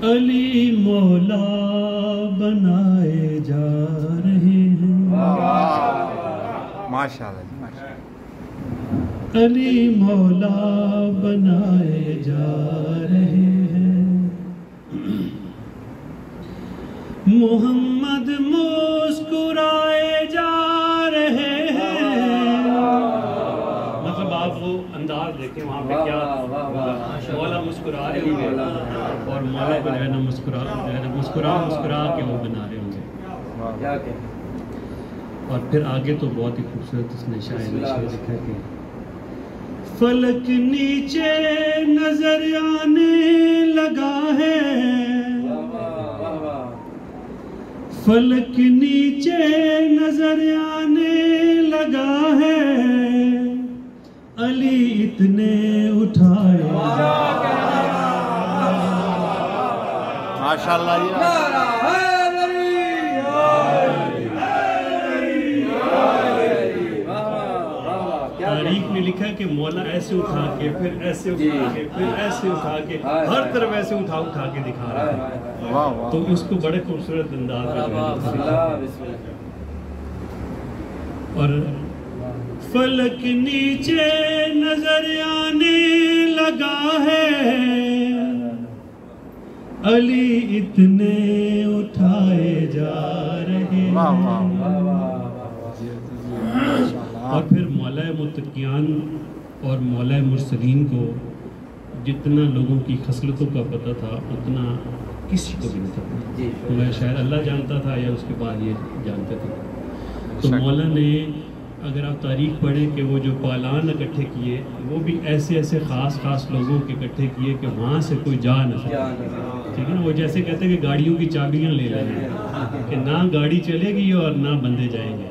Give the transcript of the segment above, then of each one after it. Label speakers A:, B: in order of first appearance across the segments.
A: अली मौला बनाए जा रहे हैं।
B: माशाअल्लाह।
A: अली मौला बनाए जा रहे हैं। मोहम्मद मुस्कुराए जा रहे हैं। मतलब आप वो अंदाज देखें वहाँ पे क्या मौला मुस्कुरा रहे होंगे और मौला को जो है ना मुस्कुरा के वो बना रहे होंगे। और फिर आगे तो बहुत ही खूबसूरत उसने शायद लिखा कि फलक नीचे नजर आने लगा है, फलक नीचे नजर आने लगा है, अली इतने उठाए।
B: माशाअल्लाह जी।
A: तारीख में लिखा है कि मौला ऐसे उठा के फिर ऐसे उठा के फिर ऐसे उठा के हर तरफ ऐसे उठा के दिखा रहा है। तो उसको बड़े खूबसूरत अंदाज में। और फलक नीचे नजर आने लगा है, अली इतने उठाए जा रहे हैं। और फिर मौलाए मुत्तकियान और मौलाए मुरसलीन को जितना लोगों की खसलतों का पता था उतना किसी को भी नहीं था। मैं शायद अल्लाह जानता था या उसके बाद ये जानते थे। तो मौला ने अगर आप तारीख पढ़ें कि वो जो पालान इकट्ठे किए वो भी ऐसे ऐसे ख़ास लोगों के इकट्ठे किए कि वहाँ से कोई जा न सके। ठीक है ना, वो जैसे कहते हैं कि गाड़ियों की चाबियाँ ले लेंगे कि ना गाड़ी चलेगी और ना बंदे जाएंगे।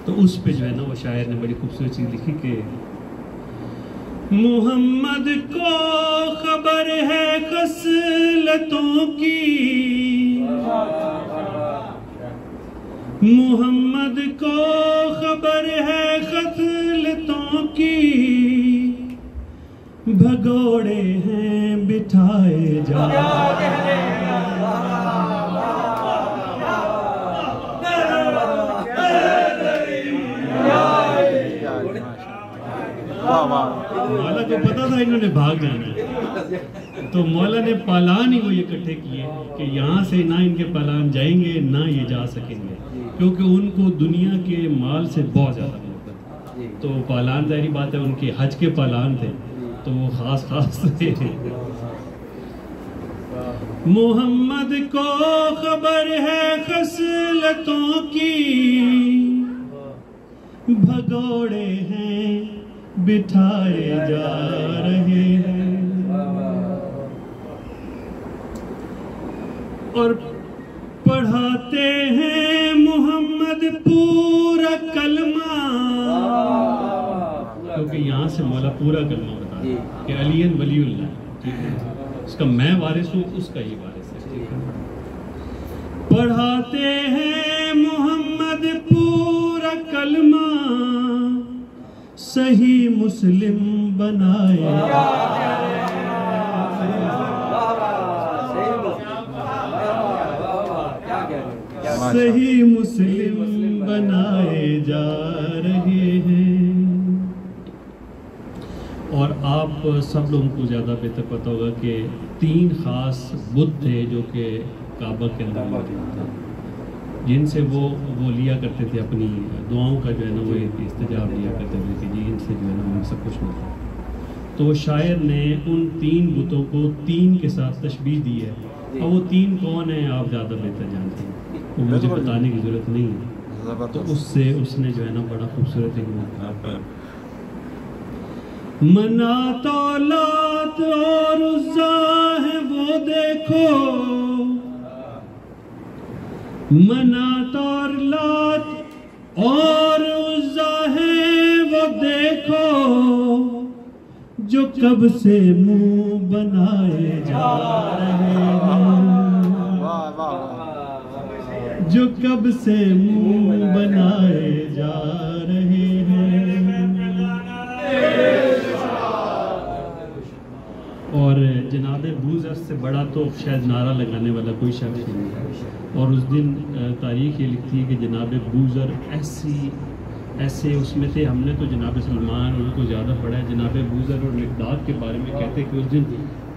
A: तो उस पे जो है ना वो शायर ने बड़ी खूबसूरत चीज़ लिखी कि मोहम्मद को खबर है खसलतों की, मोहम्मद को खबर है खसलतों की, भगोड़े हैं बिठाए जा। मौला को पता था इन्होंने भाग जाना है, तो मौला ने पालान ही वो ये इकट्ठे किए कि यहाँ से ना इनके पालान जाएंगे ना ये जा सकेंगे, क्योंकि उनको दुनिया के माल से बहुत ज़्यादा मोहब्बत। तो पालान जाहिर बात है उनके हज के पालान थे, तो वो खास थे। मोहम्मद को खबर है खसलतों की, भगोड़े हैं बिठाए जा रहे हैं। और पढ़ाते हैं मोहम्मद पूरा कलमा, क्योंकि यहाँ से मौला पूरा कलमा बता रहा है कि अलीन वलीउल्लाह, ठीक है, उसका मैं वारिस हूँ, उसका ही वारिस है। पढ़ाते हैं मोहम्मद पूरा कलमा, सही मुस्लिम बनाए, सही मुस्लिम बनाए जा रहे हैं। और आप सब लोगों को ज़्यादा बेहतर पता होगा कि 3 खास बुत थे जो कि काबा के अंदर मौजूद थे, जिनसे वो लिया करते थे अपनी दुआओं का जो है ना वो इस्तिजाब लिया करते थे कि जी इनसे जो है ना हमें सब कुछ मिलता है। तो शायर ने उन 3 बुतों को 3 के साथ तशबीह दी है। और वो 3 कौन है आप ज़्यादा बेहतर जानते हैं, वो मुझे बताने की ज़रूरत नहीं है। तो उससे उसने जो है ना बड़ा खूबसूरत एक मनात औलात और उज़्ज़ा है वो देखो, मनात और लात और उज़्ज़ा है वो देखो, जो कब से मुंह बनाए जा रहे हैं, जो कब से मुंह बनाए जा रहे हैं। और और जनाब बूज़र से बड़ा तो शायद नारा लगाने वाला कोई शख्स नहीं है। और उस दिन तारीख़ ये लिखती है कि जनाब बूज़र ऐसे उसमें थे। हमने तो जनाब सलमान उनको ज़्यादा पढ़ा है। जनाब बूज़र और मिक़दाद के बारे में कहते हैं कि उस दिन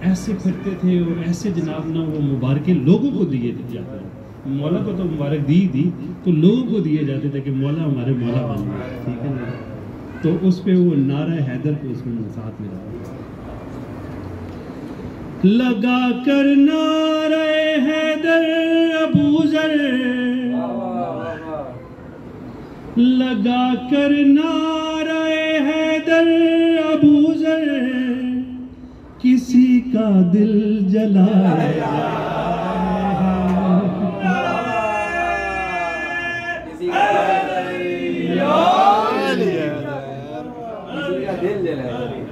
A: ऐसे फिरते थे और ऐसे जनाब ना वो मुबारक लोगों को दिए जाते थे। मौला को तो मुबारक दी तो लोगों को दिए जाते थे कि मौला हमारे मौला बन गए, ठीक है ना। तो उस पे वो नारा हैदर को उसमें साथ में लगा कर नारा हैदर अबूज़र, लगा कर नारा हैदर अबूज़र, किसी का दिल जलाया,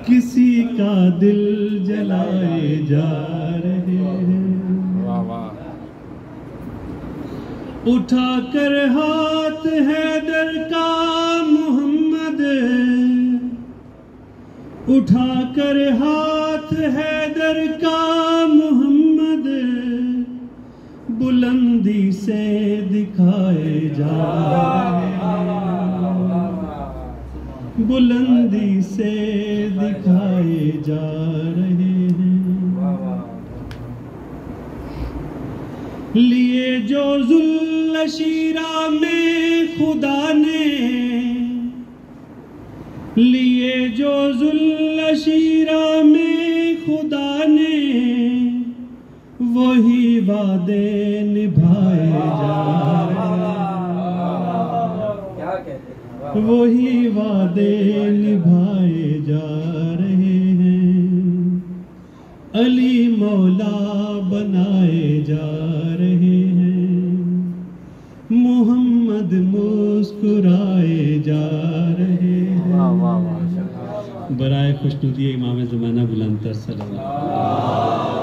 A: किसी का दिल जलाए जा रहे हैं। उठा कर हाथ हैदर का मोहम्मद, उठा कर हाथ हैदर का मोहम्मद, बुलंदी से दिखाए जा रहे हैं, बुलंदी से दिखाए जा रहे हैं। लिए जो ज़ुल्लशीरा में खुदा ने, लिए जो ज़ुल्लशीरा में खुदा ने, वही वादे निभाए जा रहे हैं, वही वादे निभाए जा रहे हैं। अली मौला बनाए जा रहे हैं, मोहम्मद मुस्कुराए जा रहे हैं। बराए खुशनुदी इमाम ज़माना बुलंद सल्लल्लाहु अलैहि वसल्लम।